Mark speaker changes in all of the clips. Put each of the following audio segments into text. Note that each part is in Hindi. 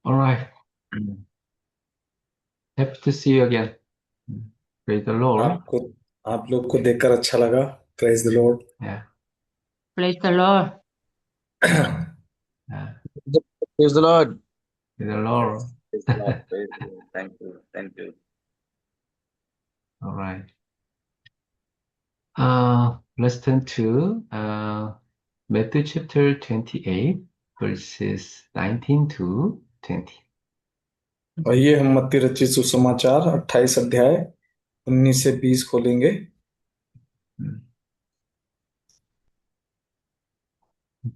Speaker 1: All right. Happy to see you again. Praise the Lord.
Speaker 2: आपको आप लोग को देखकर अच्छा लगा। Praise the Lord.
Speaker 1: Yeah.
Speaker 3: Praise the Lord.
Speaker 1: Yeah.
Speaker 4: Praise the Lord.
Speaker 1: Praise the Lord.
Speaker 4: Praise the Lord. Praise the Lord. Thank you. Thank you.
Speaker 1: All right. Let's turn to Matthew chapter 28, verses 19 to 20.
Speaker 2: आइए हम मत्ती रचित सुसमाचार 28 अध्याय 19 से 20 खोलेंगे।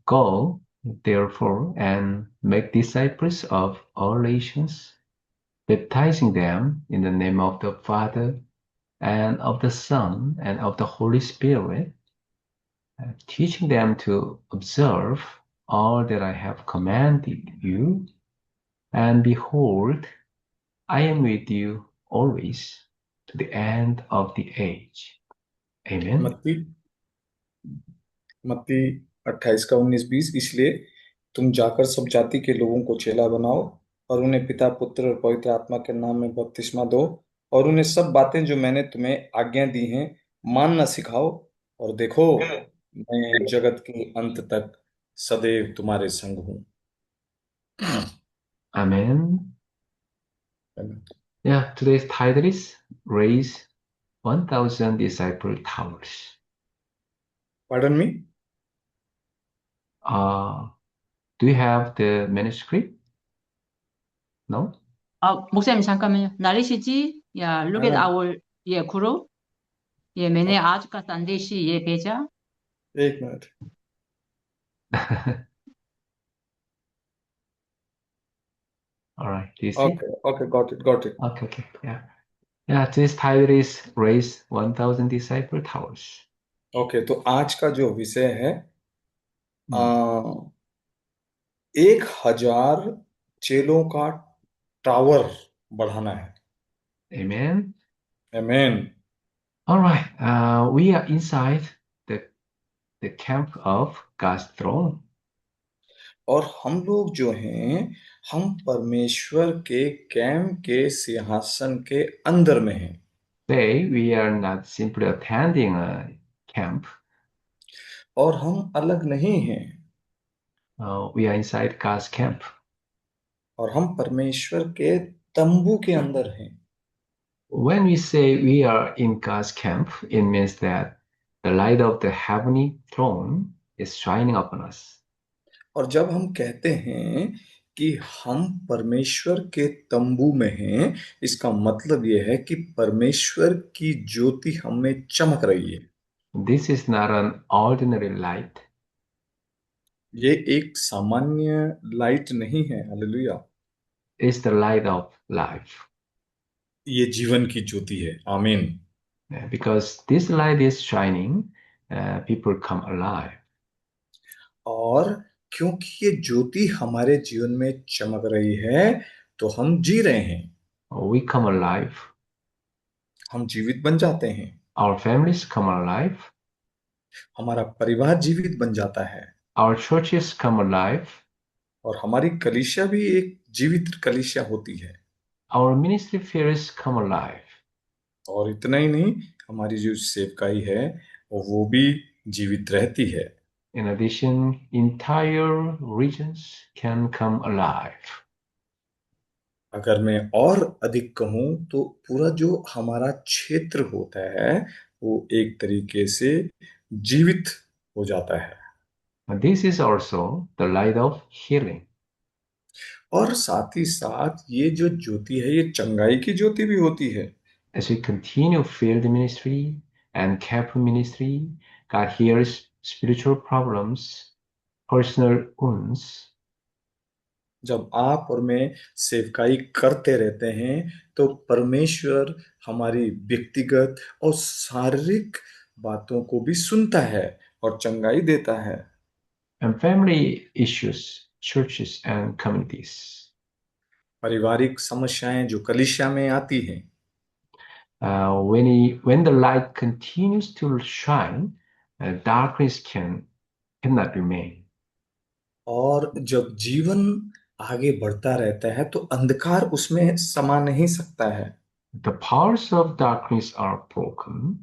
Speaker 1: Go, therefore, and make disciples of all nations, baptizing them in the name of the Father and of the Son and of the Holy Spirit, teaching them to observe all that I have commanded you. And behold, I am with you always to the end of the age. Amen.
Speaker 2: मत्ती मत्ती 28 का 19-20। इसलिए तुम जाकर सब जाति के लोगों को चेला बनाओ और उन्हें पिता पुत्र और पवित्र आत्मा के नाम में बपतिस्मा दो और उन्हें सब बातें जो मैंने तुम्हें आज्ञा दी हैं मानना सिखाओ। और देखो, मैं जगत के अंत तक सदैव तुम्हारे संग हूँ।
Speaker 1: Amen. Yeah, today's title is Raise 1000 Disciple Towers.
Speaker 2: Pardon me?
Speaker 1: Do you have the manuscript? No?
Speaker 3: 목사님 잠깐만요. 나리시지? Yeah, look at our group. मैंने आज का संदेश ये भेजा।
Speaker 2: एक minute.
Speaker 1: All right, do you see?
Speaker 2: Okay, got it.
Speaker 1: Okay, yeah. Today's title is Raise 1000 Disciple Towers.
Speaker 2: Okay, तो आज का जो विषय है 1000 चेलों का टावर बढ़ाना है।
Speaker 1: Amen.
Speaker 2: Amen.
Speaker 1: All right, we are inside the camp of God's throne.
Speaker 2: और हम लोग जो हैं, हम परमेश्वर के कैंप के सिंहासन के अंदर में हैं।
Speaker 1: Today we are not simply attending a camp.
Speaker 2: और हम अलग नहीं हैं।
Speaker 1: We are inside God's camp.
Speaker 2: और हम परमेश्वर के तंबू के अंदर हैं।
Speaker 1: When we say we are in God's camp, it means that the light of the heavenly throne is shining upon us.
Speaker 2: और जब हम कहते हैं कि हम परमेश्वर के तंबू में हैं, इसका मतलब यह है कि परमेश्वर की ज्योति हमें चमक रही है।
Speaker 1: This is not an ordinary light.
Speaker 2: ये एक सामान्य लाइट नहीं है। Hallelujah.
Speaker 1: It's the light of life.
Speaker 2: ये जीवन की ज्योति है। आमीन।
Speaker 1: Because this light is shining, people come alive.
Speaker 2: और क्योंकि ये ज्योति हमारे जीवन में चमक रही है, तो हम जी रहे हैं।
Speaker 1: We come alive.
Speaker 2: हम जीवित बन जाते हैं।
Speaker 1: Our families come alive.
Speaker 2: हमारा परिवार जीवित बन जाता है।
Speaker 1: Our churches come alive.
Speaker 2: और हमारी कलीसिया भी एक जीवित कलीसिया होती है।
Speaker 1: Our ministry affairs come alive.
Speaker 2: और इतना ही नहीं, हमारी जो सेवकाई है वो भी जीवित रहती है।
Speaker 1: In addition, entire regions can come alive.
Speaker 2: अगर मैं और अधिक कहूं तो पूरा जो हमारा क्षेत्र होता है वो एक तरीके से जीवित हो जाता है।
Speaker 1: This is also the light of healing.
Speaker 2: और साथ ही साथ ये जो ज्योति है, ये चंगाई की ज्योति भी होती है।
Speaker 1: As we continue field ministry and camp ministry, God hears spiritual problems, personal wounds.
Speaker 2: जब आप और मैं सेवकाई करते रहते हैं तो परमेश्वर हमारी व्यक्तिगत और शारीरिक बातों को भी सुनता है और चंगाई देता है।
Speaker 1: And family issues, churches and communities.
Speaker 2: पारिवारिक समस्याएं जो कलीसिया में आती हैं,
Speaker 1: When the light continues to shine, darkness cannot remain.
Speaker 2: और जब जीवन आगे बढ़ता रहता है तो अंधकार उसमें समा नहीं सकता है,
Speaker 1: The powers of darkness are broken,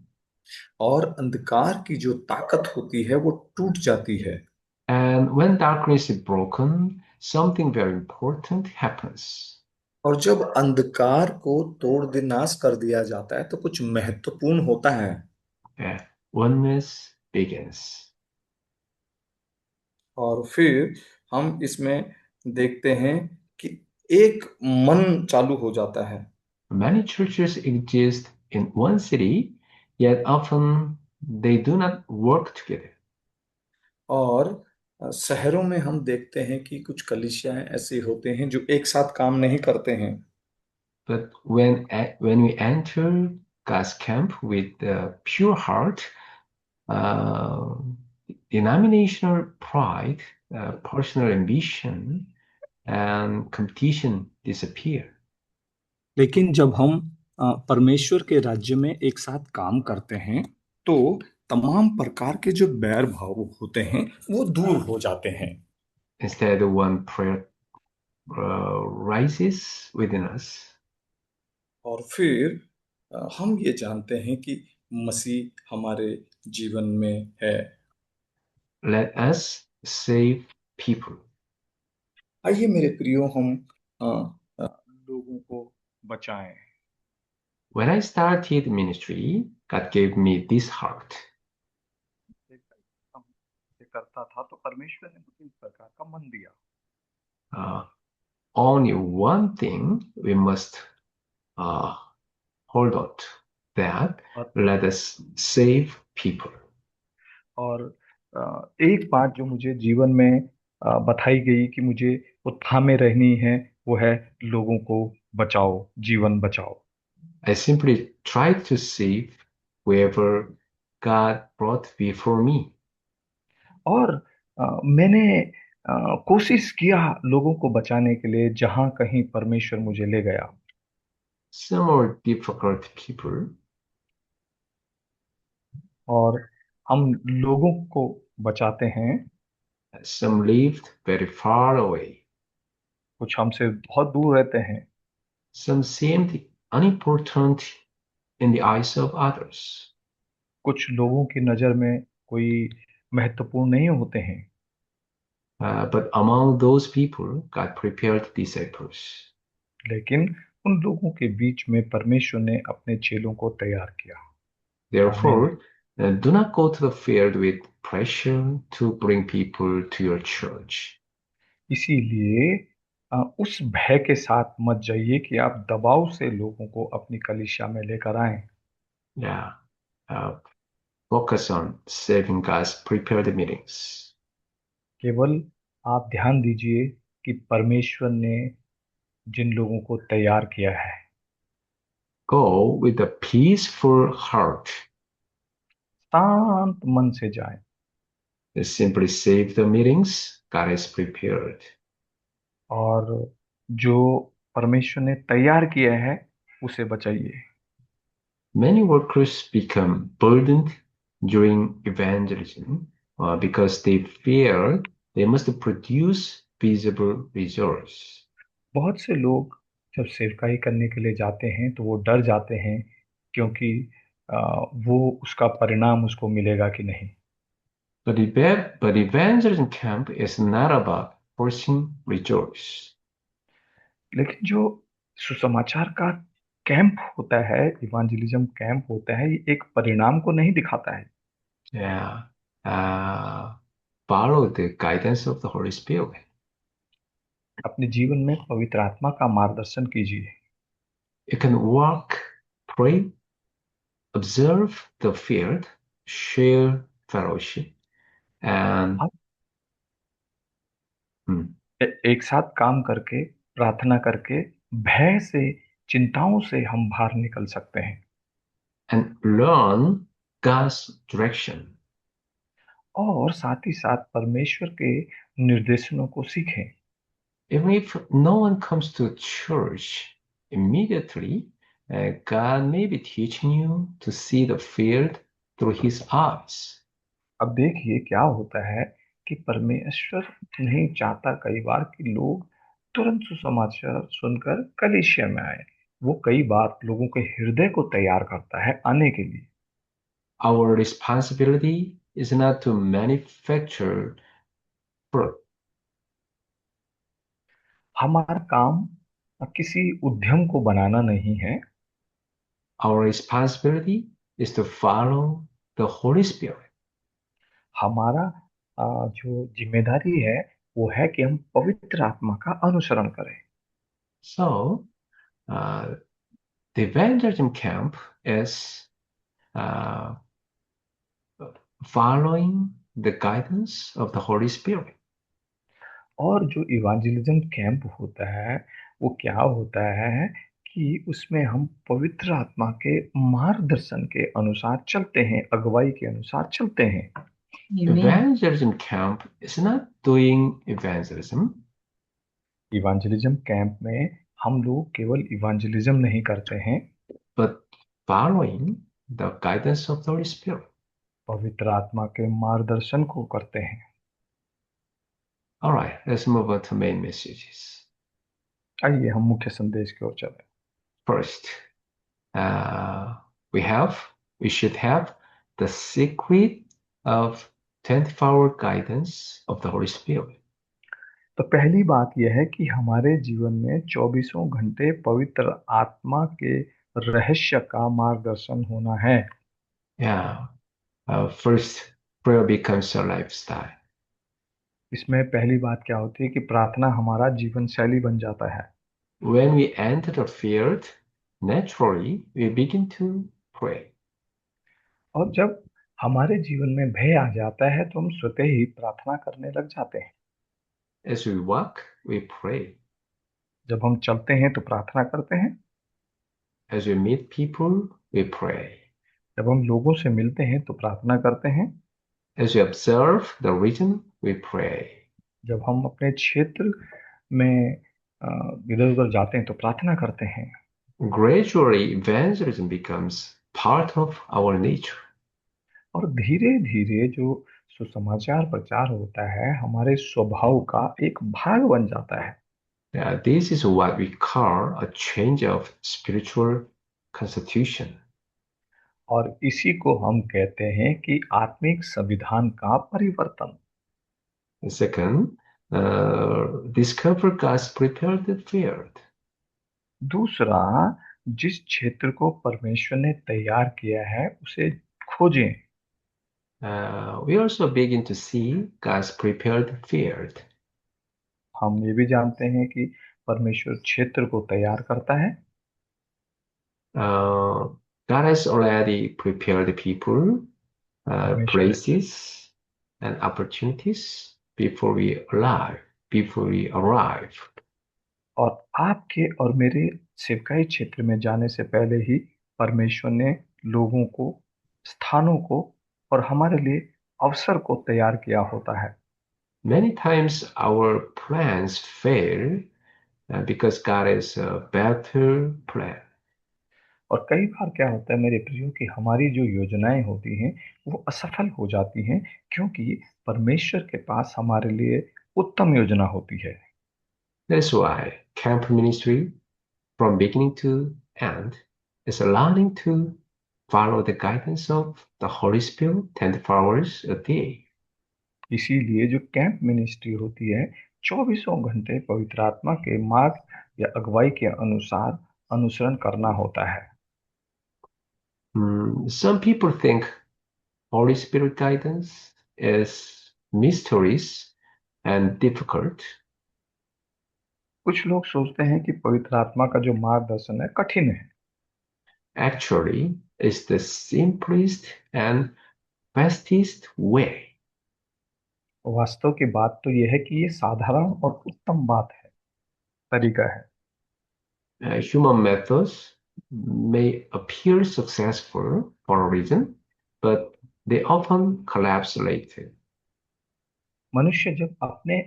Speaker 2: और अंधकार की जो ताकत होती है वो टूट जाती है।
Speaker 1: and when darkness is broken, something very important happens.
Speaker 2: और जब अंधकार को तोड़ दे नाश कर दिया जाता है तो कुछ महत्वपूर्ण होता है।
Speaker 1: Yeah. Oneness begins.
Speaker 2: और फिर हम इसमें देखते हैं कि एक मन चालू हो जाता है।
Speaker 1: Many churches exist in one city, yet often they do not work together.
Speaker 2: और शहरों में हम देखते हैं कि कुछ कलीसियाएं ऐसे होते हैं जो एक साथ काम नहीं करते हैं।
Speaker 1: But when we enter God's camp with a pure heart, uh, denominational pride, personal ambition, and competition disappear.
Speaker 2: लेकिन जब हम परमेश्वर के राज्य में एक साथ काम करते हैं तो तमाम प्रकार के जो बैर भाव होते हैं वो दूर हो जाते हैं।
Speaker 1: Instead, one prayer rises within us.
Speaker 2: और फिर हम ये जानते हैं कि मसीह हमारे जीवन में है।
Speaker 1: Let us save people.
Speaker 2: आइए मेरे प्रियो, हम लोगों को बचाएं।
Speaker 1: When I started ministry, God gave me this heart.
Speaker 2: हम ये करता था तो परमेश्वर ने मुझे इस प्रकार का मन दिया।
Speaker 1: Uh, Only one thing we must uh, hold on to, that
Speaker 2: और
Speaker 1: let us save people.
Speaker 2: और एक बात जो मुझे जीवन में बताई गई कि मुझे वो थामे रहनी है, वो है लोगों को बचाओ, जीवन बचाओ।
Speaker 1: I simply tried to save whoever God brought before me.
Speaker 2: और मैंने कोशिश किया लोगों को बचाने के लिए जहां कहीं परमेश्वर मुझे ले गया।
Speaker 1: Some are difficult people,
Speaker 2: और हम लोगों को बचाते हैं,
Speaker 1: some lived very far away,
Speaker 2: कुछ हमसे बहुत दूर रहते हैं,
Speaker 1: some seemed unimportant in the eyes of others.
Speaker 2: कुछ लोगों की नजर में कोई महत्वपूर्ण नहीं होते हैं।
Speaker 1: But among those people, God prepared disciples.
Speaker 2: लेकिन उन लोगों के बीच में परमेश्वर ने अपने चेलों को तैयार किया। आमीन।
Speaker 1: Therefore, do not go to the field with pressure to bring people to your church.
Speaker 2: इसीलिए उस भय के साथ मत जाइए कि आप दबाव से लोगों को अपनी कलीसिया में लेकर आएं।
Speaker 1: Yeah. Uh, Focus on saving God's prepared meetings.
Speaker 2: केवल आप ध्यान दीजिए कि परमेश्वर ने जिन लोगों को तैयार किया है,
Speaker 1: Go with a peaceful heart.
Speaker 2: शांत मन से जाएं
Speaker 1: Simply save the meetings God has prepared.
Speaker 2: और जो परमेश्वर ने तैयार किया है उसे बचाइए।
Speaker 1: Many workers become burdened during evangelism because they fear they must produce visible results.
Speaker 2: बहुत से लोग जब सेवकाई करने के लिए जाते हैं तो वो डर जाते हैं, क्योंकि वो उसका परिणाम उसको मिलेगा कि नहीं।
Speaker 1: But evangelism camp is not about forcing results.
Speaker 2: लेकिन जो सुसमाचार का कैंप होता है, इवांजेलिज्म कैंप होता है, ये एक परिणाम को नहीं दिखाता है।
Speaker 1: Yeah. Uh, Follow the guidance of the Holy Spirit.
Speaker 2: अपने जीवन में पवित्र आत्मा का मार्गदर्शन कीजिए।
Speaker 1: You can walk, pray, observe the field, share fellowship, and
Speaker 2: आप
Speaker 1: hmm,
Speaker 2: एक साथ काम करके, प्रार्थना करके, भय से, चिंताओं से हम बाहर निकल सकते हैं
Speaker 1: and learn God's direction.
Speaker 2: और साथ ही साथ परमेश्वर के निर्देशनों को सीखें।
Speaker 1: Even if no one comes to church immediately, God may be teaching you to see the field through His eyes.
Speaker 2: अब देखिए क्या होता है कि परमेश्वर नहीं चाहता कई बार कि लोग
Speaker 5: तुरंत सुसमाचार सुनकर कलीसिया में आए। वो कई बार लोगों के हृदय को तैयार करता है आने के लिए।
Speaker 1: Our responsibility is not to manufacture fruit.
Speaker 5: हमारा काम किसी उद्यम को बनाना नहीं है।
Speaker 1: Our responsibility is to follow the Holy Spirit.
Speaker 5: हमारा जो जिम्मेदारी है वो है कि हम पवित्र आत्मा का अनुसरण करें।
Speaker 1: So, uh, the evangelism camp is uh, following the guidance of the Holy Spirit.
Speaker 5: और जो इवांजेलिज्म कैंप होता है वो क्या होता है कि उसमें हम पवित्र आत्मा के मार्गदर्शन के अनुसार चलते हैं, अगुवाई के अनुसार चलते हैं।
Speaker 3: Amen.
Speaker 1: Evangelism camp is not doing evangelism,
Speaker 5: evangelism camp में हम लोग केवल इवांजेलिज्म नहीं करते हैं,
Speaker 1: but following the guidance of the Holy Spirit.
Speaker 5: पवित्र आत्मा के मार्गदर्शन को करते हैं।
Speaker 1: All right, let's move on to main messages.
Speaker 5: आइए हम मुख्य संदेश की ओर चलें।
Speaker 1: First, we should have the secret of 24-hour guidance of the Holy Spirit.
Speaker 5: तो पहली बात यह है कि हमारे जीवन में 24 घंटे पवित्र आत्मा के रहस्य का मार्गदर्शन होना है।
Speaker 1: Yeah. First, prayer becomes a lifestyle.
Speaker 5: इसमें पहली बात क्या होती है कि प्रार्थना हमारा जीवन शैली बन जाता है।
Speaker 1: When we enter the field, naturally we begin to pray.
Speaker 5: और जब हमारे जीवन में भय आ जाता है तो हम स्वतः ही प्रार्थना करने लग जाते हैं।
Speaker 1: As we walk, we pray.
Speaker 5: जब हम चलते हैं तो प्रार्थना करते हैं।
Speaker 1: As we meet people, we pray.
Speaker 5: जब हम लोगों से मिलते हैं तो प्रार्थना करते हैं।
Speaker 1: As we observe the region, we pray.
Speaker 5: जब हम अपने क्षेत्र में इधर उधर जाते हैं तो प्रार्थना करते हैं।
Speaker 1: Gradually, evangelism becomes part of our nature.
Speaker 5: और धीरे धीरे जो सुसमाचार प्रचार होता है हमारे स्वभाव का एक भाग बन जाता है।
Speaker 1: This is what we call a change of spiritual constitution.
Speaker 5: और इसी को हम कहते हैं कि आत्मिक संविधान का परिवर्तन।
Speaker 1: Second, discover God's prepared field.
Speaker 5: दूसरा, जिस क्षेत्र को परमेश्वर ने तैयार किया है उसे खोजें।
Speaker 1: We also begin to see God's prepared field.
Speaker 5: हम ये भी जानते हैं कि परमेश्वर क्षेत्र को तैयार करता है।
Speaker 1: God has already prepared people,
Speaker 5: परमेश्वर
Speaker 1: places, and opportunities before we arrive.
Speaker 5: और आपके और मेरे सेवकाई क्षेत्र में जाने से पहले ही परमेश्वर ने लोगों को, स्थानों को और हमारे लिए अवसर को तैयार किया होता है।
Speaker 1: Many times our plans fail because God has a better plan.
Speaker 5: और कई बार क्या होता है मेरे प्रियो कि हमारी जो योजनाएं होती हैं वो असफल हो जाती हैं क्योंकि परमेश्वर के पास हमारे लिए उत्तम योजना होती है।
Speaker 1: That's why camp ministry, from beginning to end, is learning to follow the guidance of the Holy Spirit 24 hours a day.
Speaker 5: इसीलिए जो कैंप मिनिस्ट्री होती है 24 घंटे पवित्र आत्मा के मार्ग या अगुवाई के अनुसार अनुसरण करना होता है।
Speaker 1: Some people think Holy Spirit guidance is mysterious and difficult.
Speaker 5: कुछ लोग सोचते हैं कि पवित्र आत्मा का जो मार्गदर्शन है कठिन है।
Speaker 1: Actually, it's the simplest and fastest way.
Speaker 5: वास्तव की बात तो यह है कि ये साधारण और उत्तम बात है, तरीका है।
Speaker 1: Human methods may appear successful for a reason, but they often collapse later.
Speaker 5: मनुष्य जब अपने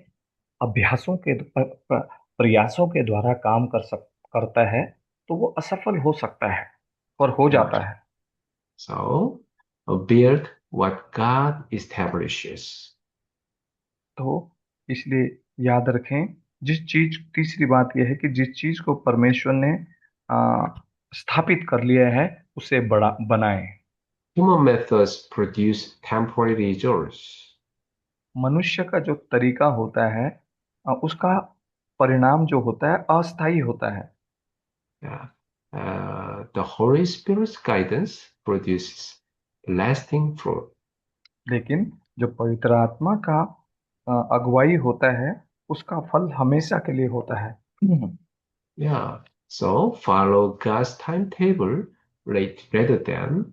Speaker 5: अभ्यासों के प्रयासों के द्वारा काम करता है तो वो असफल हो सकता है और हो जाता है।
Speaker 1: So, build what God establishes.
Speaker 5: तो इसलिए याद रखें तीसरी बात यह है कि जिस चीज को परमेश्वर ने आ, स्थापित कर लिया है उसे बड़ा बनाएं।
Speaker 1: Human methods produce temporary results.
Speaker 5: मनुष्य का जो तरीका होता है उसका परिणाम जो होता है अस्थायी होता है,
Speaker 1: Yeah. The Holy Spirit's guidance produces lasting fruit.
Speaker 5: लेकिन जो पवित्र आत्मा का अगुवाई होता है उसका फल हमेशा के लिए होता है।
Speaker 1: Yeah. So follow God's timetable rather than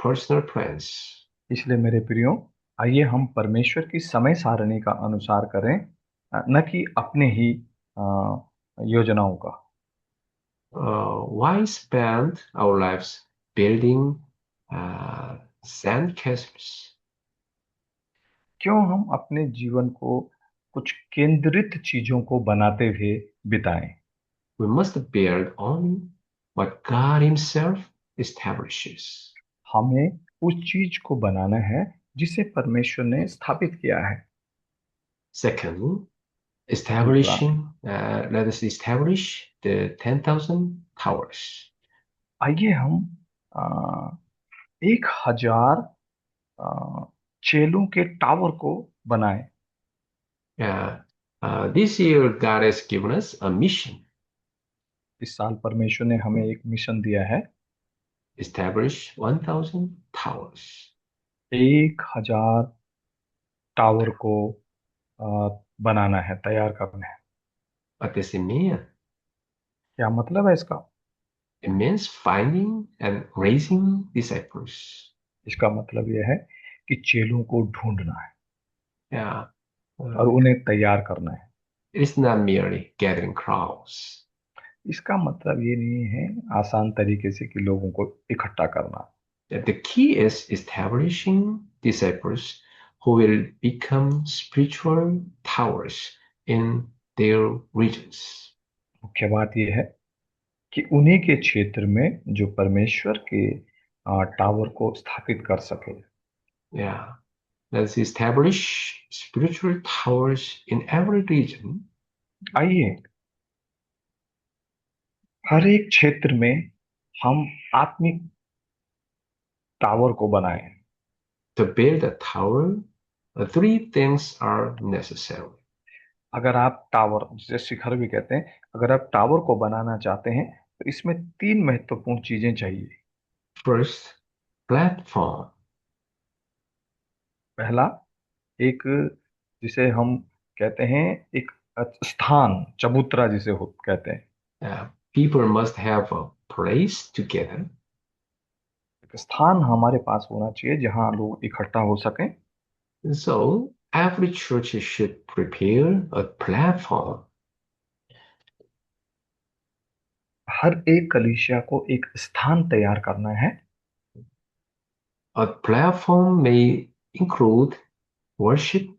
Speaker 1: personal plans.
Speaker 5: इसलिए मेरे प्रियो, आइए हम परमेश्वर की समय सारणी का अनुसार करें, न कि अपने ही योजनाओं का।
Speaker 1: Why spend our lives building sand castles?
Speaker 5: क्यों हम अपने जीवन को कुछ केंद्रित चीजों को बनाते हुए बिताएं?
Speaker 1: We must build on what God Himself establishes.
Speaker 5: हमें उस चीज को बनाना है जिसे परमेश्वर ने स्थापित किया है।
Speaker 1: Second,
Speaker 5: दूसरा,
Speaker 1: let us establish the 10,000 towers.
Speaker 5: आइए हम आ, 1,000 चेलों के टावर को बनाएं।
Speaker 1: Yeah. This year, God has given us a mission.
Speaker 5: इस साल परमेश्वर ने हमें एक मिशन दिया है,
Speaker 1: Establish 1,000 towers.
Speaker 5: 1,000 टावर को आ, बनाना है, तैयार करना है।
Speaker 1: What does it mean?
Speaker 5: क्या मतलब है इसका?
Speaker 1: It means finding and raising disciples.
Speaker 5: इसका मतलब यह है कि चेलों को ढूंढना है
Speaker 1: Yeah.
Speaker 5: और उन्हें तैयार करना है।
Speaker 1: It is not merely gathering crowds.
Speaker 5: इसका मतलब ये नहीं है आसान तरीके से कि लोगों को इकट्ठा करना।
Speaker 1: The key is establishing disciples who will become spiritual towers in their regions.
Speaker 5: मुख्य बात यह है कि उन्हीं के क्षेत्र में जो परमेश्वर के टावर को स्थापित कर सके।
Speaker 1: Yeah. Let's establish spiritual towers in every region.
Speaker 5: आइए हर एक क्षेत्र में हम आत्मिक टावर को बनाएं।
Speaker 1: To build a tower, three things are necessary.
Speaker 5: अगर आप टावर, जिसे शिखर भी कहते हैं, अगर आप टावर को बनाना चाहते हैं तो इसमें 3 महत्वपूर्ण चीजें चाहिए।
Speaker 1: First, platform.
Speaker 5: पहला, एक, जिसे हम कहते हैं, एक स्थान, चबूतरा जिसे कहते हैं।
Speaker 1: People must have a place together.
Speaker 5: एक स्थान हमारे पास होना चाहिए जहां लोग इकट्ठा हो सकें।
Speaker 1: So every church should prepare a platform.
Speaker 5: हर एक कलीसिया को एक स्थान तैयार करना है।
Speaker 1: A platform may include worship,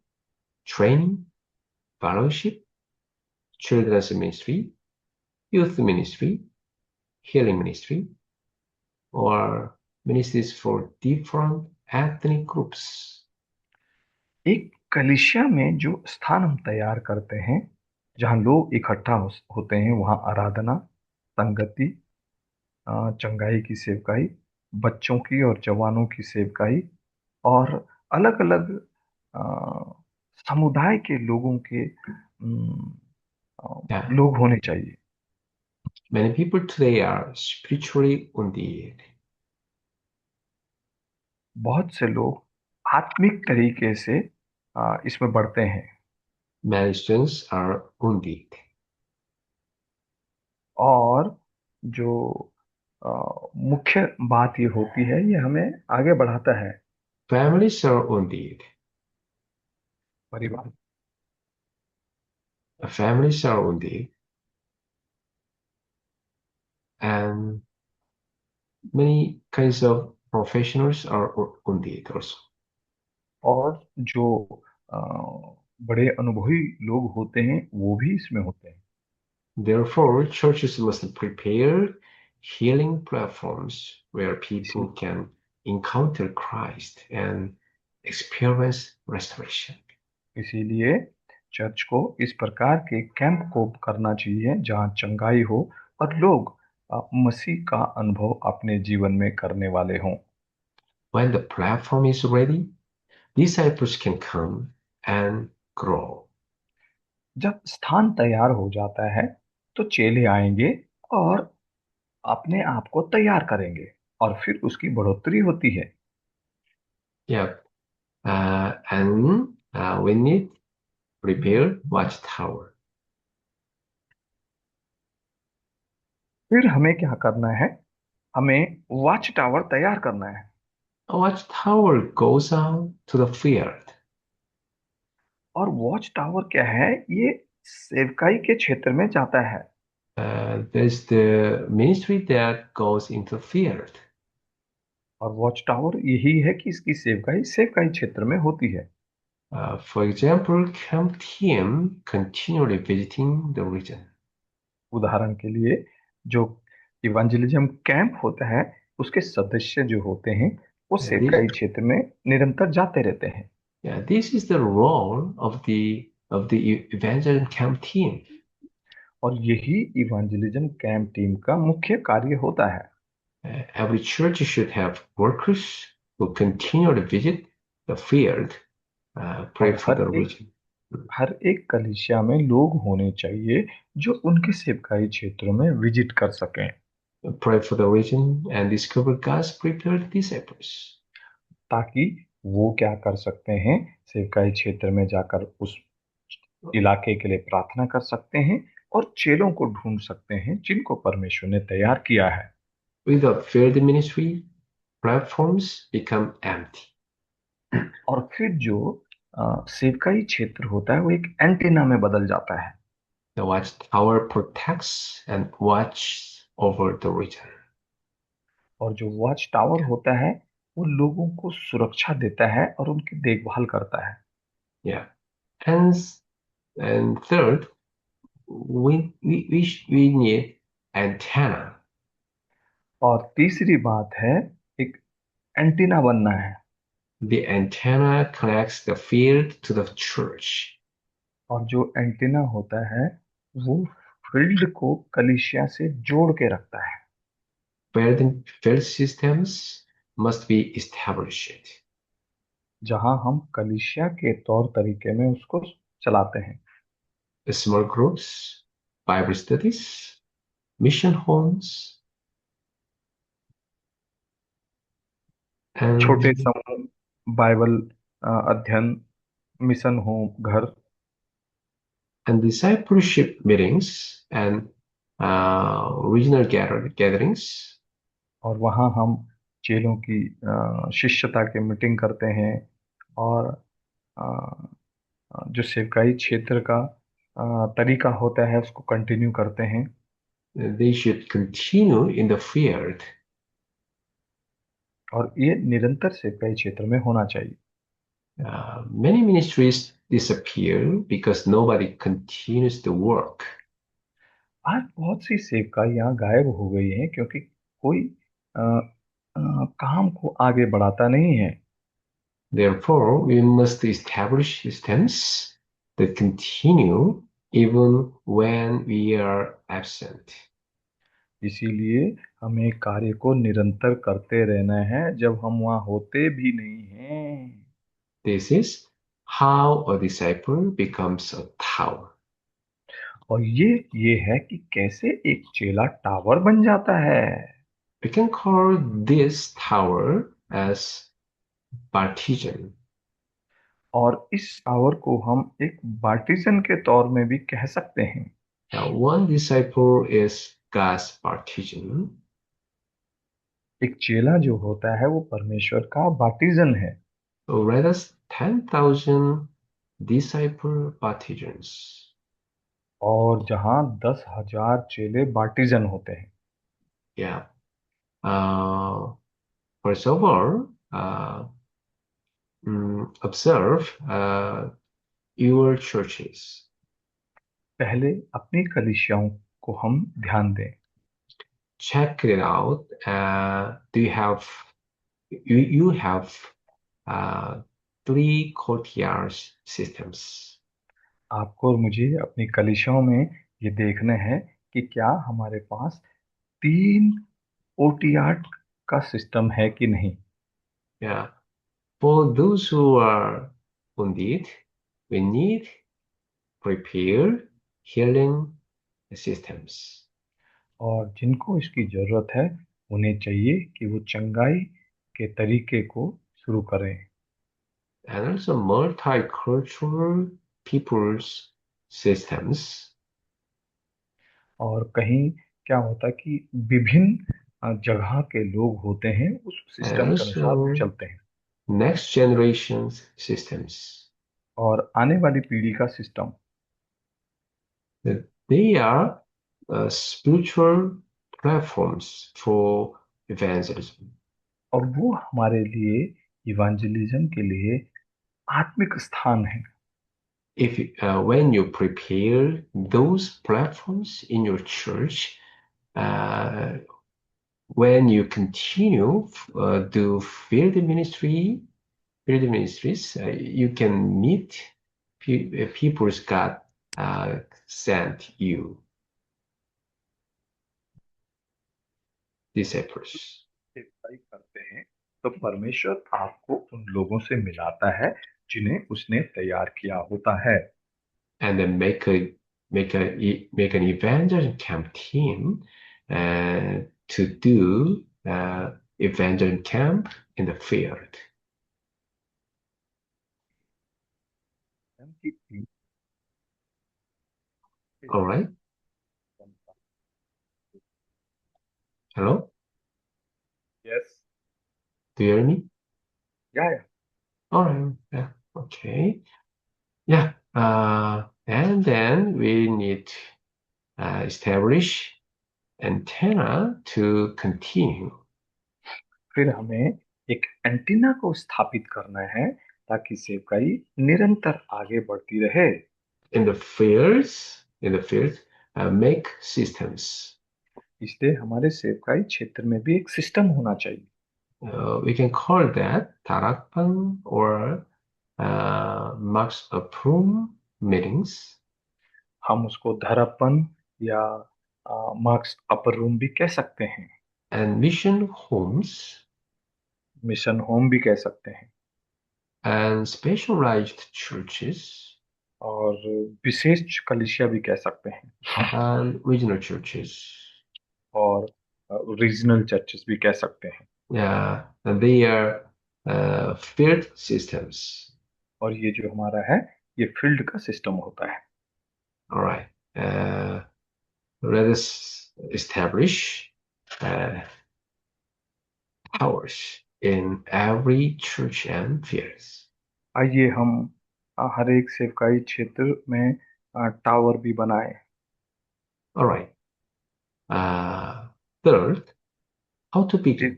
Speaker 1: training, fellowship, children's ministry, youth ministry, healing ministry, or ministries for different ethnic groups.
Speaker 5: एक कलीसिया में जो स्थान हम तैयार करते हैं, जहां लोग इकट्ठा होते हैं, वहां आराधना, संगति, चंगाई की सेवकाई, बच्चों की और जवानों की सेवकाई, और अलग अलग समुदाय के लोगों के
Speaker 1: Yeah.
Speaker 5: लोग होने चाहिए।
Speaker 1: Many people today are spiritually wounded.
Speaker 5: बहुत से लोग आत्मिक तरीके से इसमें बढ़ते हैं,
Speaker 1: Many students are wounded.
Speaker 5: और जो मुख्य बात ये होती है, ये हमें आगे बढ़ाता है।
Speaker 1: Families are wounded.
Speaker 5: परिवार,
Speaker 1: Families are wounded. And many kinds of professionals are wounded also.
Speaker 5: और जो अ, बड़े अनुभवी लोग होते हैं वो भी इसमें होते हैं।
Speaker 1: Therefore, churches must prepare healing platforms where people can encounter Christ and experience restoration.
Speaker 5: इसीलिए चर्च को इस प्रकार के कैंप को करना चाहिए जहां चंगाई हो और लोग मसीह का अनुभव अपने जीवन में करने वाले हों।
Speaker 1: When the platform is ready, disciples can come and grow.
Speaker 5: जब स्थान तैयार हो जाता है तो चेले आएंगे और अपने आप को तैयार करेंगे और फिर उसकी बढ़ोतरी होती है।
Speaker 1: Yeah, and we need prepare watchtower.
Speaker 5: फिर हमें क्या करना है? हमें वॉच टावर तैयार करना है।
Speaker 1: A watchtower goes out to the field.
Speaker 5: और वॉच टावर क्या है? ये सेवकाई के क्षेत्र में जाता है।
Speaker 1: There's the ministry that goes into the field.
Speaker 5: और वॉच टावर यही है कि इसकी सेवकाई सेवकाई क्षेत्र में होती है।
Speaker 1: For example, camp team continually visiting the region.
Speaker 5: उदाहरण के लिए जो इवेंजलिज्म कैंप होता है उसके सदस्य जो होते हैं वो
Speaker 1: Yeah,
Speaker 5: सेवकाई क्षेत्र में निरंतर जाते रहते हैं।
Speaker 1: this is the role of the evangelism camp team.
Speaker 5: और यही इवेंजलिज्म कैंप टीम का मुख्य कार्य होता है।
Speaker 1: Every church should have workers who continually visit the field, pray
Speaker 5: और
Speaker 1: for the region.
Speaker 5: हर एक कलीसिया में लोग होने चाहिए जो उनके सेवकाई क्षेत्रों में विजिट कर सकें,
Speaker 1: Pray for the region and discover God's prepared disciples.
Speaker 5: ताकि वो क्या कर सकते हैं, सेवकाई क्षेत्र में जाकर उस इलाके के लिए प्रार्थना कर सकते हैं और चेलों को ढूंढ सकते हैं जिनको परमेश्वर ने तैयार किया है।
Speaker 1: Without field ministry, platforms become empty.
Speaker 5: और फिर जो सेवकाई क्षेत्र होता है वो एक एंटीना में बदल जाता है।
Speaker 1: The watchtower protects and watches over the region.
Speaker 5: और जो वॉच टावर होता है वो लोगों को सुरक्षा देता है और उनकी देखभाल करता है।
Speaker 1: Yeah. And third, we need antenna.
Speaker 5: और तीसरी बात है एक एंटीना बनना है।
Speaker 1: The antenna connects the field to the church.
Speaker 5: और जो एंटीना होता है वो फील्ड को कलीसिया से जोड़ के रखता है।
Speaker 1: Field systems must be established.
Speaker 5: जहां हम कलीसिया के तौर तरीके में उसको चलाते हैं।
Speaker 1: Small groups, Bible studies, mission homes,
Speaker 5: छोटे
Speaker 1: and
Speaker 5: समूह, बाइबल अध्ययन, मिशन होम घर,
Speaker 1: discipleship meetings and regional gatherings.
Speaker 5: और वहाँ हम चेलों की शिष्यता की मीटिंग करते हैं और जो सेवकाई क्षेत्र का तरीका होता है उसको कंटिन्यू करते हैं।
Speaker 1: They should continue in the field.
Speaker 5: और ये निरंतर सेवकाई क्षेत्र में होना चाहिए।
Speaker 1: Many ministries disappear because nobody continues the work.
Speaker 5: आज बहुत सी सेवकाइयाँ गायब हो गई हैं क्योंकि कोई काम को आगे बढ़ाता नहीं है।
Speaker 1: Therefore, we must establish systems that continue even when we are absent.
Speaker 5: इसीलिए हमें कार्य को निरंतर करते रहना है जब हम वहाँ होते भी नहीं हैं।
Speaker 1: This is how a disciple becomes a tower.
Speaker 5: और ये है कि कैसे एक चेला टावर बन जाता है।
Speaker 1: We can call this tower as partition.
Speaker 5: और इस टावर को हम एक पार्टीशन के तौर में भी कह सकते हैं।
Speaker 1: Now, one disciple is God's partition.
Speaker 5: एक चेला जो होता है वो परमेश्वर का बार्टिजन है।
Speaker 1: So let us 10,000 disciple partisans.
Speaker 5: और जहाँ 10,000 चेले बार्टिजन होते हैं।
Speaker 1: Yeah. First of all, observe your churches.
Speaker 5: पहले अपनी कलीसियाओं को हम ध्यान दें।
Speaker 1: Check it out. Do you have you have 3 courtyard systems?
Speaker 5: आपको और मुझे अपनी कलीसियाओं में ये देखना है कि क्या हमारे पास 3 OTR का सिस्टम है कि नहीं।
Speaker 1: Yeah. For those who are wounded, we need prepared healing systems.
Speaker 5: और जिनको इसकी जरूरत है उन्हें चाहिए कि वो चंगाई के तरीके को शुरू करें।
Speaker 1: And also multicultural people's systems.
Speaker 5: और कहीं क्या होता है कि विभिन्न जगह के लोग होते हैं, उस
Speaker 1: And
Speaker 5: सिस्टम के अनुसार वो
Speaker 1: also
Speaker 5: चलते हैं।
Speaker 1: next generation's systems.
Speaker 5: और आने वाली पीढ़ी का system,
Speaker 1: That they are spiritual platforms for evangelism.
Speaker 5: और वो हमारे लिए इवेंजलिज्म के लिए आत्मिक स्थान है।
Speaker 1: If when you prepare those platforms in your church, uh, when you continue do field ministries, you can meet people's God sent you disciples.
Speaker 5: सेवकाई करते हैं तो परमेश्वर आपको उन लोगों से मिलाता है जिन्हें उसने तैयार किया होता है।
Speaker 1: And then make an evangelism camp team to do evangelism camp in the field. All right. Hello?
Speaker 5: Yes,
Speaker 1: Do you hear me?
Speaker 5: या
Speaker 1: All right. Yeah. Okay. Yeah. And then we need establish antenna to continue.
Speaker 5: फिर हमें एक एंटीना को स्थापित करना है ताकि सेवकाई निरंतर आगे बढ़ती रहे।
Speaker 1: In the fields, make systems.
Speaker 5: इसलिए हमारे सेवकाई क्षेत्र में भी एक सिस्टम होना चाहिए।
Speaker 1: We can call that tarakpan or max approve meetings.
Speaker 5: हम उसको धरापन या मार्क्स अपर रूम भी कह सकते हैं,
Speaker 1: And mission homes
Speaker 5: mission home भी कह सकते हैं,
Speaker 1: and specialized churches
Speaker 5: और विशेष कलीसिया भी कह सकते हैं,
Speaker 1: and regional churches.
Speaker 5: और रीजनल चर्चेस भी कह सकते हैं।
Speaker 1: Yeah, and they are field systems.
Speaker 5: और ये जो हमारा है ये फील्ड का सिस्टम होता है।
Speaker 1: All right. Let us establish towers in every church and fields.
Speaker 5: आइए हम हर एक सेवकाई क्षेत्र में टावर भी बनाएं।
Speaker 1: All right. Third, how to begin?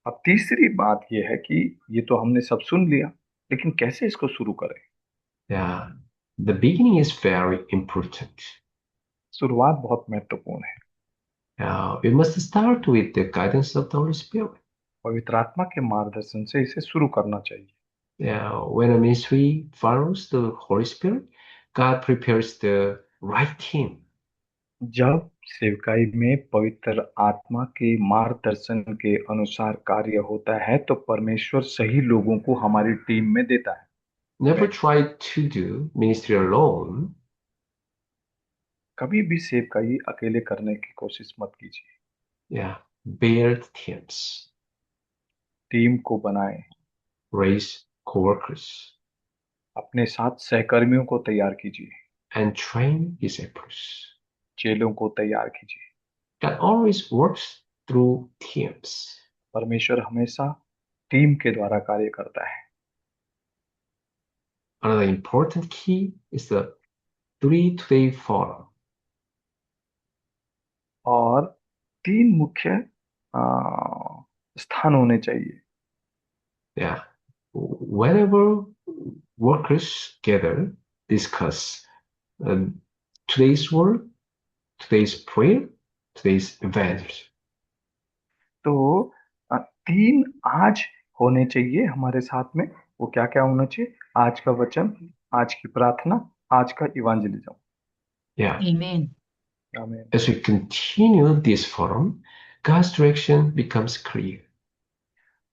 Speaker 5: अब तीसरी बात ये है कि ये तो हमने सब सुन लिया, लेकिन कैसे इसको शुरू करें।
Speaker 1: Yeah, the beginning is very important.
Speaker 5: शुरुआत बहुत महत्वपूर्ण है।
Speaker 1: We must start with the guidance of the Holy Spirit.
Speaker 5: पवित्र आत्मा के मार्गदर्शन से इसे शुरू करना चाहिए।
Speaker 1: Yeah, when a ministry follows the Holy Spirit, God prepares the right team.
Speaker 5: जब सेवकाई में पवित्र आत्मा के मार्गदर्शन के अनुसार कार्य होता है तो परमेश्वर सही लोगों को हमारी टीम में देता है।
Speaker 1: Never try to do ministry alone.
Speaker 5: कभी भी सेवकाई अकेले करने की कोशिश मत कीजिए।
Speaker 1: Yeah, build teams.
Speaker 5: टीम को बनाएं,
Speaker 1: Raise co-workers.
Speaker 5: अपने साथ सहकर्मियों को तैयार कीजिए,
Speaker 1: And train disciples.
Speaker 5: चेलों को तैयार कीजिए।
Speaker 1: God always works through teams.
Speaker 5: परमेश्वर हमेशा टीम के द्वारा कार्य करता है।
Speaker 1: Another important key is the 3-day forum.
Speaker 5: और 3 मुख्य स्थान होने चाहिए।
Speaker 1: Yeah. Whenever workers gather, discuss today's work, today's prayer, today's event.
Speaker 5: तो 3 आज होने चाहिए हमारे साथ में। वो क्या क्या होना चाहिए? आज का वचन, आज की प्रार्थना आज का इवांजलिज्म।
Speaker 1: Yeah.
Speaker 3: Amen.
Speaker 5: आमीन।
Speaker 1: As we continue this forum, God's direction becomes clear.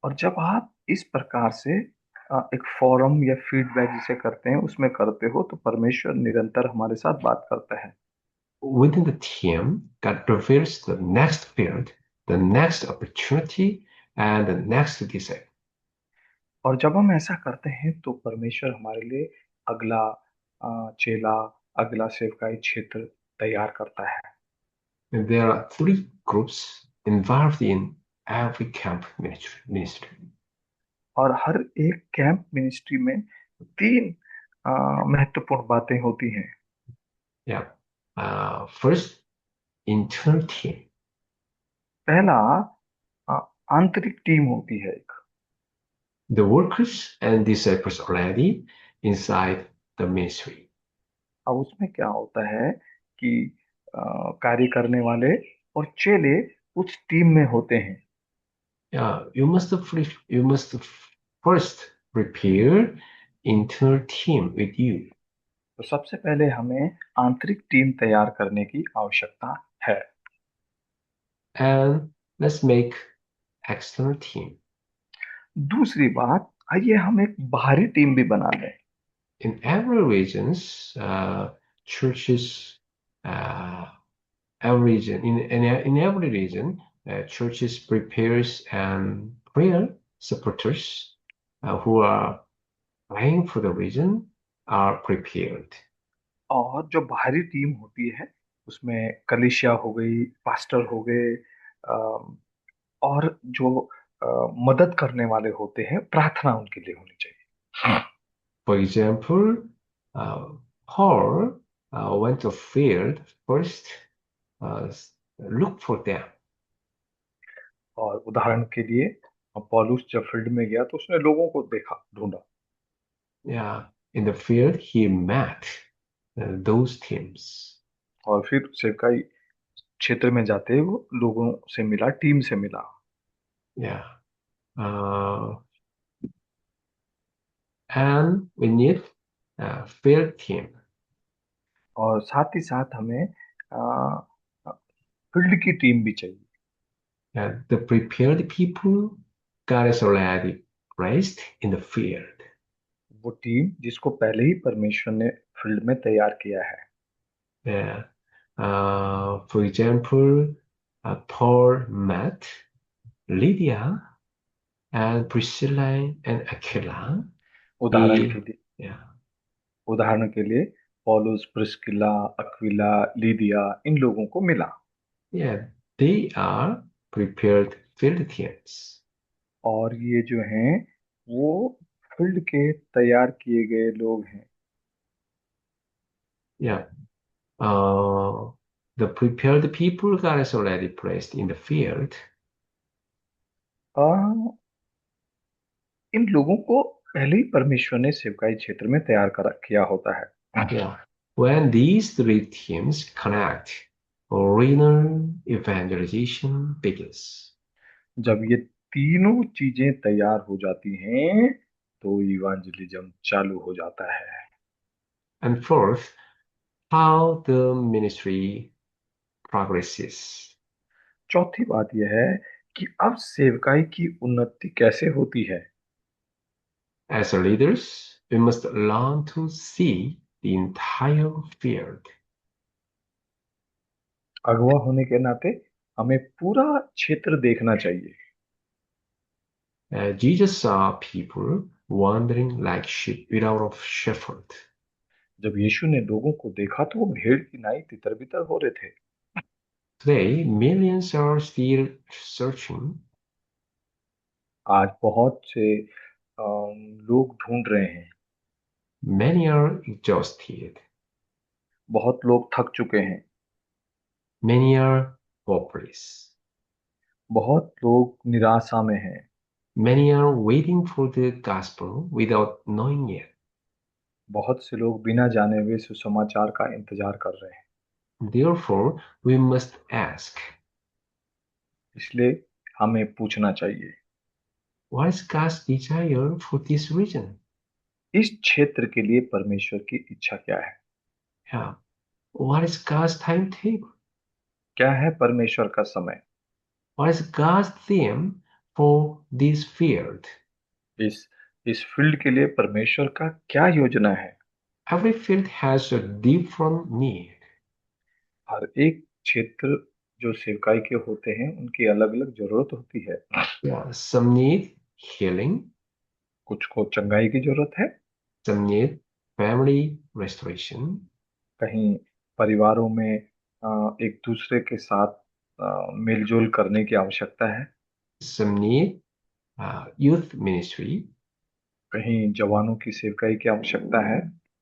Speaker 5: और जब आप इस प्रकार से एक फोरम या फीडबैक जिसे करते हैं उसमें करते हो तो परमेश्वर निरंतर हमारे साथ बात करता है।
Speaker 1: Within the team, God reveals the next field, the next opportunity, and the next desire.
Speaker 5: और जब हम ऐसा करते हैं तो परमेश्वर हमारे लिए अगला चेला, अगला सेवकाई क्षेत्र तैयार करता है।
Speaker 1: And there are three groups involved in every camp ministry.
Speaker 5: और हर एक कैंप मिनिस्ट्री में तीन महत्वपूर्ण बातें होती हैं।
Speaker 1: Yeah. First, internal team.
Speaker 5: पहला अ, आंतरिक टीम होती है एक।
Speaker 1: The workers and disciples already inside the ministry.
Speaker 5: अब उसमें क्या होता है कि कार्य करने वाले और चेले उस टीम में होते हैं।
Speaker 1: Yeah, you must first prepare internal team with you.
Speaker 5: तो सबसे पहले हमें आंतरिक टीम तैयार करने की आवश्यकता है।
Speaker 1: And let's make external team.
Speaker 5: दूसरी बात, आइए हम एक बाहरी टीम भी बना लें।
Speaker 1: In every regions, churches, uh, every region, in every region, churches prepares and prayer supporters who are praying for the region are prepared.
Speaker 5: और जो बाहरी टीम होती है उसमें कलीसिया हो गई, पास्टर हो गए, अम, और जो मदद करने वाले होते हैं, प्रार्थना उनके लिए होनी चाहिए।
Speaker 1: For example, uh, Paul went to field first, uh, look for them.
Speaker 5: और उदाहरण के लिए पौलुस जब फील्ड में गया तो उसने लोगों को देखा, ढूंढा।
Speaker 1: Yeah, in the field he met those teams.
Speaker 5: और फिर सेवकाई क्षेत्र में जाते ही वो लोगों से मिला, टीम से मिला।
Speaker 1: Yeah, uh, and we need a field team.
Speaker 5: और साथ ही साथ हमें फील्ड की टीम भी चाहिए।
Speaker 1: The prepared people God has already placed in the field.
Speaker 5: वो टीम जिसको पहले ही परमेश्वर ने फील्ड में तैयार किया है।
Speaker 1: Yeah. For example, Paul met Lydia and Priscilla and Aquila.
Speaker 5: उदाहरण
Speaker 1: He,
Speaker 5: के लिए
Speaker 1: yeah,
Speaker 5: उदाहरण के लिए पौलुस, प्रिस्किला, अक्विला, लीदिया इन लोगों को मिला।
Speaker 1: yeah, they are prepared field teams.
Speaker 5: और ये जो हैं वो फील्ड के तैयार किए गए लोग हैं।
Speaker 1: Yeah. The prepared people God has already placed in the field.
Speaker 5: आ, इन लोगों को पहले ही परमेश्वर ने सेवकाई क्षेत्र में तैयार कर किया होता है।
Speaker 1: Yeah. When these three teams connect, renal evangelization begins.
Speaker 5: जब ये तीनों चीजें तैयार हो जाती हैं तो इवांजलिज्म चालू हो जाता है।
Speaker 1: And fourth, how the ministry progresses.
Speaker 5: चौथी बात यह है कि अब सेवकाई की उन्नति कैसे होती है।
Speaker 1: As leaders, we must learn to see the entire field.
Speaker 5: अगुवा होने के नाते हमें पूरा क्षेत्र देखना चाहिए।
Speaker 1: Jesus saw people wandering like sheep without a shepherd.
Speaker 5: जब यीशु ने लोगों को देखा तो वो भेड़ की नाई तितर बितर हो रहे थे।
Speaker 1: Today, millions are still searching.
Speaker 5: आज बहुत से लोग ढूंढ रहे हैं।
Speaker 1: Many are exhausted.
Speaker 5: बहुत लोग थक चुके हैं।
Speaker 1: Many are hopeless.
Speaker 5: बहुत लोग निराशा में हैं।
Speaker 1: Many are waiting for the gospel without knowing it.
Speaker 5: बहुत से लोग बिना जाने हुए सुसमाचार का इंतजार कर रहे हैं।
Speaker 1: Therefore, we must ask,
Speaker 5: इसलिए हमें पूछना चाहिए,
Speaker 1: what is God's desire for this region?
Speaker 5: इस क्षेत्र के लिए परमेश्वर की इच्छा क्या है।
Speaker 1: Yeah. What is God's timetable?
Speaker 5: क्या है परमेश्वर का समय?
Speaker 1: What is God's theme for this field?
Speaker 5: इस फील्ड के लिए परमेश्वर का क्या योजना है?
Speaker 1: Every field has a different need.
Speaker 5: हर एक क्षेत्र जो सेवकाई के होते हैं उनकी अलग अलग जरूरत होती है।
Speaker 1: Yeah, some need healing,
Speaker 5: कुछ को चंगाई की जरूरत है,
Speaker 1: some need family restoration,
Speaker 5: कहीं परिवारों में एक दूसरे के साथ मेलजोल करने की आवश्यकता है,
Speaker 1: some need youth ministry,
Speaker 5: कहीं जवानों की सेवकाई की आवश्यकता है,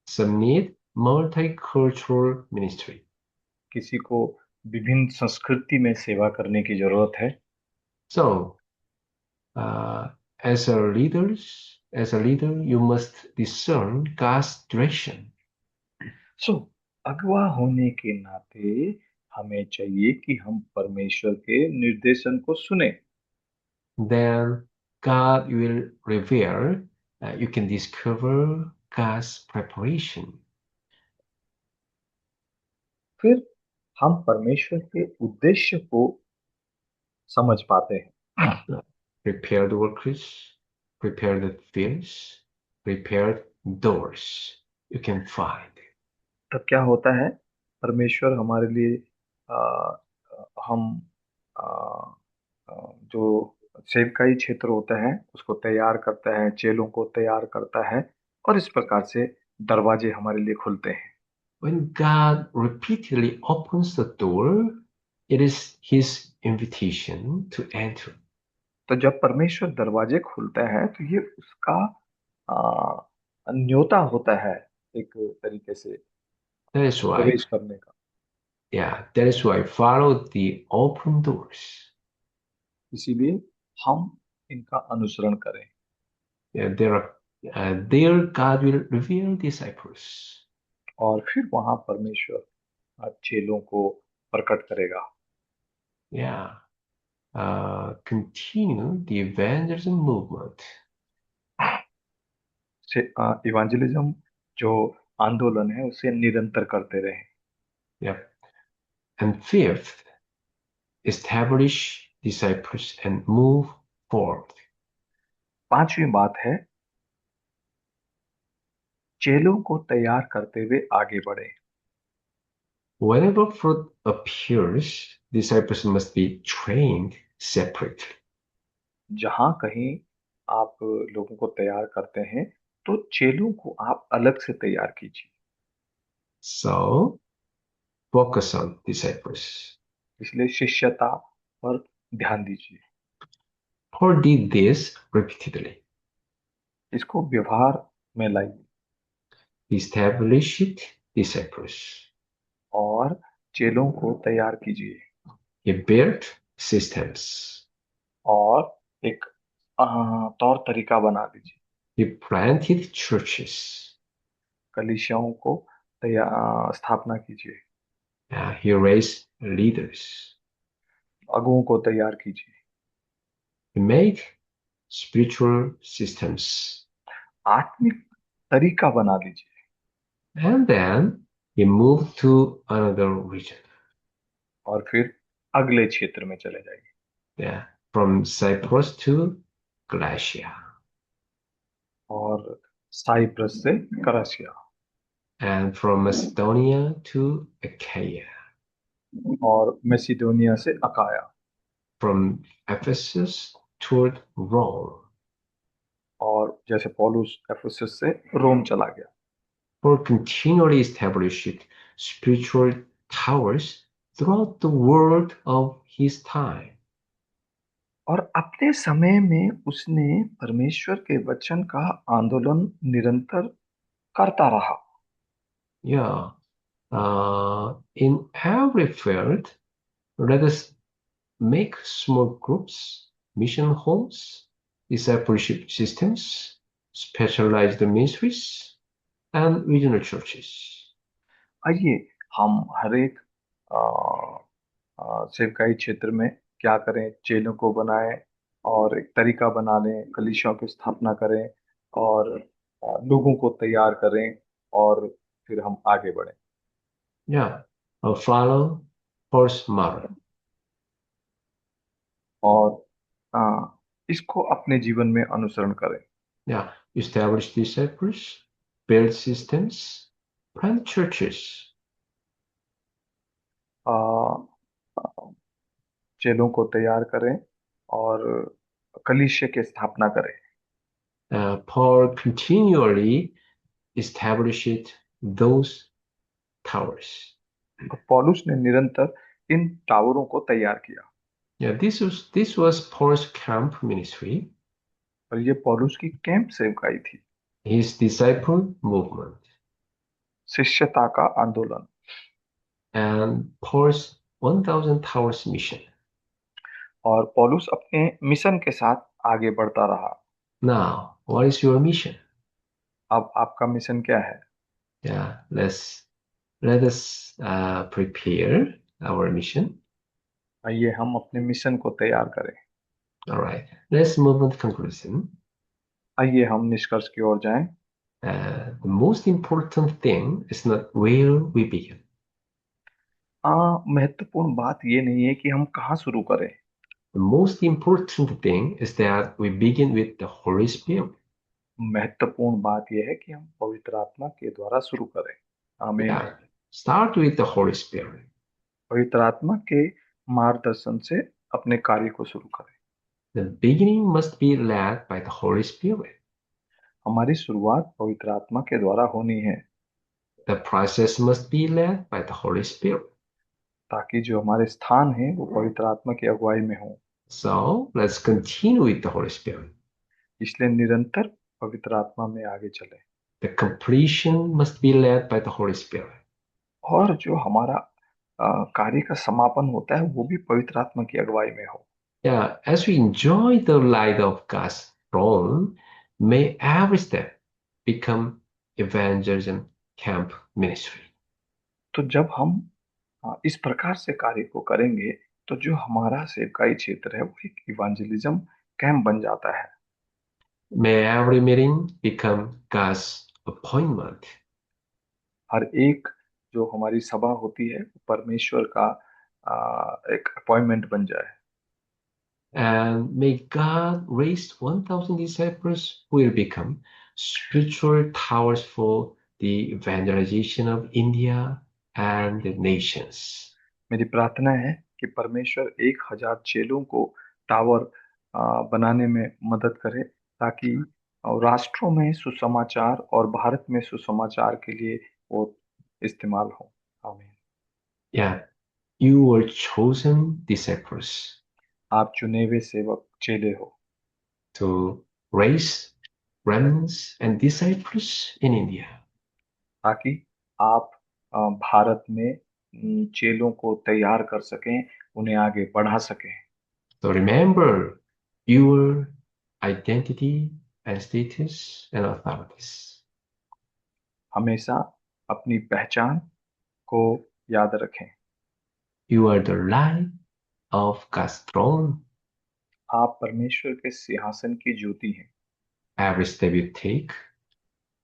Speaker 1: some need multicultural ministry.
Speaker 5: किसी को विभिन्न संस्कृति में सेवा करने की जरूरत है।
Speaker 1: So, uh, as a leader, you must discern God's direction.
Speaker 5: सो अगवा होने के नाते हमें चाहिए कि हम परमेश्वर के निर्देशन को सुने।
Speaker 1: Then God will reveal. You can discover God's preparation.
Speaker 5: फिर हम परमेश्वर के उद्देश्य को समझ पाते हैं।
Speaker 1: Prepare the workers, prepare the fields, prepare doors. You can find.
Speaker 5: तब क्या होता है? परमेश्वर हमारे लिए आ, हम आ, आ, जो सेवकाई क्षेत्र होता है उसको तैयार करता है, चेलों को तैयार करता है, और इस प्रकार से दरवाजे हमारे लिए खुलते हैं।
Speaker 1: When God repeatedly opens the door, it is His invitation to enter.
Speaker 5: तो जब परमेश्वर दरवाजे खोलता है तो ये उसका न्योता होता है एक तरीके से
Speaker 1: That is why,
Speaker 5: प्रवेश करने का।
Speaker 1: that is why follow the open doors.
Speaker 5: इसीलिए हम इनका अनुसरण करें।
Speaker 1: There God will reveal disciples.
Speaker 5: और फिर वहां परमेश्वर चेलों को प्रकट करेगा।
Speaker 1: Yeah. Continue the evangelism movement.
Speaker 5: Evangelism जो आंदोलन है उसे निरंतर करते रहे।
Speaker 1: Yep. And fifth, establish disciples and move forward.
Speaker 5: पांचवी बात है चेलों को तैयार करते हुए आगे बढ़े।
Speaker 1: Whenever fruit appears, disciples must be trained separately.
Speaker 5: जहां कहीं आप लोगों को तैयार करते हैं तो चेलों को आप अलग से तैयार कीजिए।
Speaker 1: So, focus on disciples.
Speaker 5: इसलिए शिष्यता पर ध्यान दीजिए।
Speaker 1: Paul did this repeatedly.
Speaker 5: इसको व्यवहार में लाइए
Speaker 1: Established disciples.
Speaker 5: और चेलों को तैयार कीजिए
Speaker 1: He built systems.
Speaker 5: और एक तौर तरीका बना दीजिए।
Speaker 1: He planted churches.
Speaker 5: कलीसियाओं को स्थापना कीजिए।
Speaker 1: He raised leaders.
Speaker 5: अगुओं को तैयार कीजिए।
Speaker 1: He made spiritual systems.
Speaker 5: आत्मिक तरीका बना दीजिए।
Speaker 1: And then he moved to another region.
Speaker 5: और फिर अगले क्षेत्र में चले जाइए।
Speaker 1: Yeah, from Cyprus to Galatia.
Speaker 5: और साइप्रस से कराचिया।
Speaker 1: And from Macedonia to Achaia.
Speaker 5: और मैसिडोनिया से अकाया।
Speaker 1: From Ephesus toward Rome.
Speaker 5: और जैसे पौलुस एफेसस से रोम चला गया।
Speaker 1: Paul continually established spiritual towers throughout the world of his time.
Speaker 5: और अपने समय में उसने परमेश्वर के वचन का आंदोलन निरंतर करता रहा।
Speaker 1: Yeah. In every field, let us make small groups, mission homes, discipleship systems, specialized ministries, and regional churches.
Speaker 5: आइए हम हर एक सेवकाई क्षेत्र में क्या करें, चेलों को बनाएं और एक तरीका बना लें, कलीसियाओं की स्थापना करें और लोगों को तैयार करें और फिर हम आगे बढ़ें।
Speaker 1: Yeah, follow Paul's model.
Speaker 5: और इसको अपने जीवन में अनुसरण करें।
Speaker 1: Yeah, establish disciples, build systems, plant churches.
Speaker 5: आ, चेलों को तैयार करें और कलीसिया की स्थापना करें।
Speaker 1: Paul continually established those towers.
Speaker 5: और पौलुस ने निरंतर इन टावरों को तैयार किया।
Speaker 1: Yeah, this was Paul's camp ministry,
Speaker 5: और ये पौलुस की कैंप सेवकाई थी,
Speaker 1: his disciple movement,
Speaker 5: शिष्यता का आंदोलन,
Speaker 1: and Paul's 1,000 towers mission.
Speaker 5: और पौलुस अपने मिशन के साथ आगे बढ़ता रहा।
Speaker 1: Now, what is your mission?
Speaker 5: अब आपका मिशन क्या है?
Speaker 1: Yeah, let us prepare our mission.
Speaker 5: आइए हम अपने मिशन को तैयार करें।
Speaker 1: All right, let's move on to conclusion.
Speaker 5: आइए हम निष्कर्ष की ओर जाएं।
Speaker 1: The most important thing is not where we begin.
Speaker 5: महत्वपूर्ण बात ये नहीं है कि हम कहाँ शुरू करें।
Speaker 1: The most important thing is that we begin with the Holy Spirit.
Speaker 5: महत्वपूर्ण बात यह है कि हम पवित्र आत्मा के द्वारा शुरू करें। आमीन।
Speaker 1: Yeah, start with the Holy Spirit.
Speaker 5: पवित्र आत्मा के मार्गदर्शन से अपने कार्य को शुरू करें।
Speaker 1: The beginning must be led by the Holy Spirit.
Speaker 5: हमारी शुरुआत पवित्र आत्मा के द्वारा होनी है,
Speaker 1: The process must be led by the Holy Spirit.
Speaker 5: ताकि जो हमारे स्थान है वो पवित्र आत्मा की अगुवाई में हो।
Speaker 1: So let's continue with the Holy Spirit.
Speaker 5: इसलिए निरंतर पवित्र आत्मा में आगे चले।
Speaker 1: The completion must be led by the Holy Spirit.
Speaker 5: और जो हमारा कार्य का समापन होता है वो भी पवित्र आत्मा की अगुवाई में हो।
Speaker 1: Yeah, as we enjoy the light of God's throne, may every step become evangelism camp ministry.
Speaker 5: तो जब हम इस प्रकार से कार्य को करेंगे तो जो हमारा सेवकाई क्षेत्र है वो एक इवांजेलिज्म कैंप बन जाता है।
Speaker 1: May every meeting become God's appointment.
Speaker 5: हर एक जो हमारी सभा होती है वो परमेश्वर का एक अपॉइंटमेंट बन जाए।
Speaker 1: And may God raise 1,000 disciples who will become spiritual towers for the evangelization of India and the nations.
Speaker 5: मेरी प्रार्थना है कि परमेश्वर 1,000 चेलों को टावर बनाने में मदद करे, ताकि राष्ट्रों में सुसमाचार और भारत में सुसमाचार के लिए वो इस्तेमाल हो। आमीन।
Speaker 1: Yeah, you were chosen disciples
Speaker 5: आप चुने हुए सेवक चेले हो
Speaker 1: to raise remnants and disciples in India.
Speaker 5: ताकि आप भारत में चेलों को तैयार कर सकें, उन्हें आगे बढ़ा सकें।
Speaker 1: So remember your identity and status and authorities.
Speaker 5: हमेशा अपनी पहचान को याद रखें।
Speaker 1: You are the light of God's throne.
Speaker 5: आप परमेश्वर के सिंहासन की ज्योति हैं।
Speaker 1: Every step you take,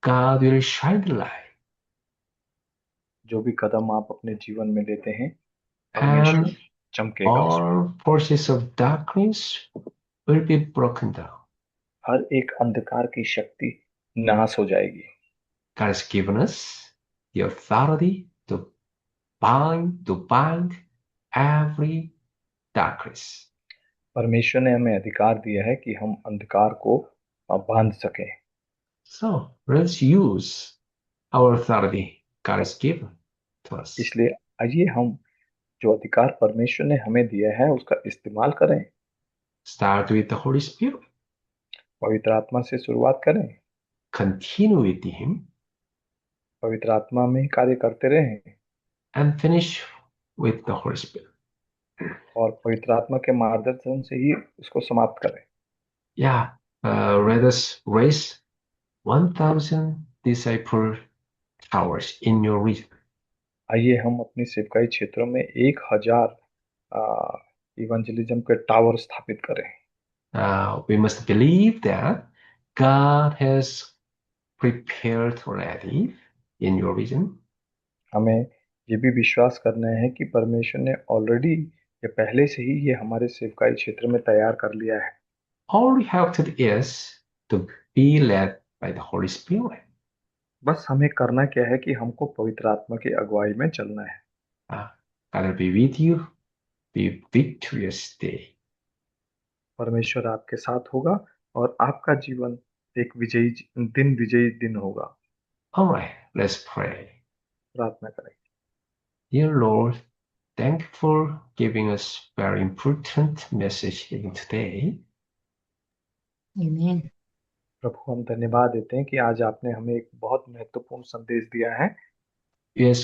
Speaker 1: God will shine the light.
Speaker 5: जो भी कदम आप अपने जीवन में लेते हैं, परमेश्वर
Speaker 1: And
Speaker 5: चमकेगा उसमें।
Speaker 1: all forces of darkness will be broken down.
Speaker 5: हर एक अंधकार की शक्ति नाश हो जाएगी।
Speaker 1: God has given us the authority to bind every darkness.
Speaker 5: परमेश्वर ने हमें अधिकार दिया है कि हम अंधकार को बांध सकें।
Speaker 1: So let's use our authority God has given to us.
Speaker 5: इसलिए आइए हम जो अधिकार परमेश्वर ने हमें दिया है उसका इस्तेमाल करें।
Speaker 1: Start with the Holy Spirit.
Speaker 5: पवित्र आत्मा से शुरुआत करें,
Speaker 1: Continue with Him,
Speaker 5: पवित्र आत्मा में कार्य करते रहें
Speaker 1: and finish with the Holy Spirit.
Speaker 5: और पवित्र आत्मा के मार्गदर्शन से ही उसको समाप्त करें।
Speaker 1: Yeah, let us raise 1,000 disciple towers in your region.
Speaker 5: आइए हम अपनी सेवकाई क्षेत्रों में 1,000 इवेंजलिज्म के टावर स्थापित करें।
Speaker 1: We must believe that God has prepared already in your region.
Speaker 5: हमें ये भी विश्वास करना है कि परमेश्वर ने ऑलरेडी या पहले से ही ये हमारे सेवकाई क्षेत्र में तैयार कर लिया है।
Speaker 1: All we have to do is to be led by the Holy Spirit.
Speaker 5: बस हमें करना क्या है कि हमको पवित्र आत्मा की अगुवाई में चलना है।
Speaker 1: God will be with you. Be victorious day.
Speaker 5: परमेश्वर आपके साथ होगा और आपका जीवन एक विजयी दिन होगा।
Speaker 1: All right, let's pray.
Speaker 5: प्रार्थना करें।
Speaker 1: Dear Lord, thank you for giving us very important message even today.
Speaker 3: Amen.
Speaker 5: प्रभु हम धन्यवाद देते हैं कि आज आपने हमें एक बहुत महत्वपूर्ण संदेश दिया है।
Speaker 1: Yes,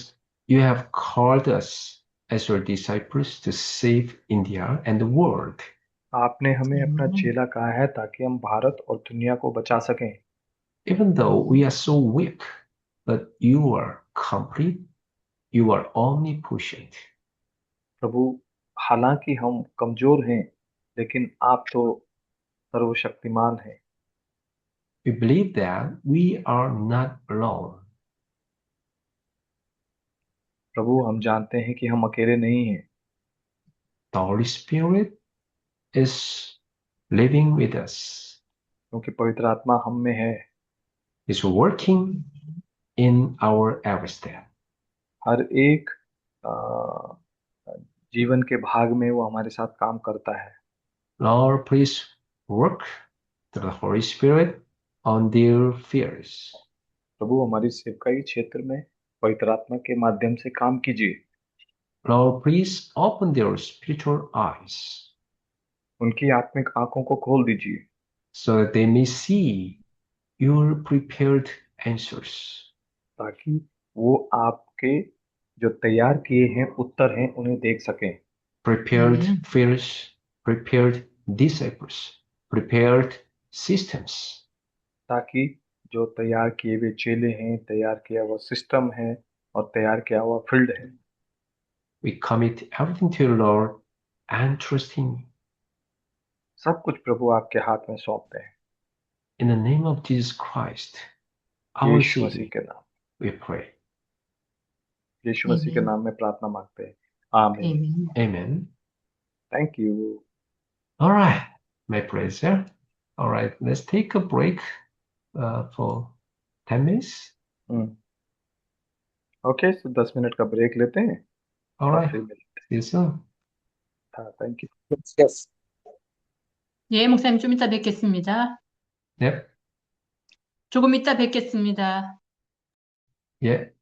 Speaker 1: you have called us as your disciples to save India and the world.
Speaker 5: आपने हमें अपना
Speaker 3: Amen.
Speaker 5: चेला कहा है ताकि हम भारत और दुनिया को बचा सकें।
Speaker 1: Even though we are so weak, but you are complete, you are omnipotent.
Speaker 5: प्रभु हालांकि हम कमजोर हैं लेकिन आप तो सर्वशक्तिमान हैं।
Speaker 1: We believe that we are not alone.
Speaker 5: प्रभु हम जानते हैं कि हम अकेले नहीं हैं।
Speaker 1: The Holy Spirit is living with us.
Speaker 5: क्योंकि पवित्र आत्मा हम में है।
Speaker 1: Is working in our every step.
Speaker 5: हर एक जीवन के भाग में वो हमारे साथ काम करता है।
Speaker 1: Lord, please work through the Holy Spirit on their fears.
Speaker 5: प्रभु हमारी सेवकाई क्षेत्र में पवित्र आत्मा के माध्यम से काम कीजिए।
Speaker 1: Lord, please open their spiritual eyes
Speaker 5: उनकी आत्मिक आंखों को खोल दीजिए
Speaker 1: so that they may see your prepared answers.
Speaker 5: ताकि वो आपके जो तैयार किए हैं उत्तर हैं उन्हें देख सकें।
Speaker 1: Prepared
Speaker 3: Amen.
Speaker 1: fears, prepared disciples, prepared systems.
Speaker 5: ताकि जो तैयार किए हुए चेले हैं, तैयार किया हुआ सिस्टम है और तैयार किया हुआ फील्ड है।
Speaker 1: We commit everything to you, Lord, and trust in you.
Speaker 5: सब कुछ प्रभु आपके हाथ में सौंपते हैं।
Speaker 1: In the name of Jesus Christ, our
Speaker 5: Yeshu Masih
Speaker 1: Savior,
Speaker 5: के नाम
Speaker 1: we pray.
Speaker 5: यीशु मसीह के
Speaker 3: Amen.
Speaker 5: नाम में प्रार्थना मांगते हैं। आमीन।
Speaker 3: Amen.
Speaker 1: Amen.
Speaker 5: Thank you.
Speaker 1: All right, my pleasure. All right, let's take a break for 10 minutes.
Speaker 5: Okay, so 10 minute का ब्रेक लेते हैं
Speaker 1: All
Speaker 5: और
Speaker 1: right,
Speaker 5: फिर मिलते
Speaker 1: see you soon.
Speaker 5: हैं। Thank you.
Speaker 4: Yes.
Speaker 3: 예, 목사님 좀 이따 뵙겠습니다.
Speaker 1: Yep.
Speaker 3: 조금 이따 뵙겠습니다.
Speaker 1: Yeah.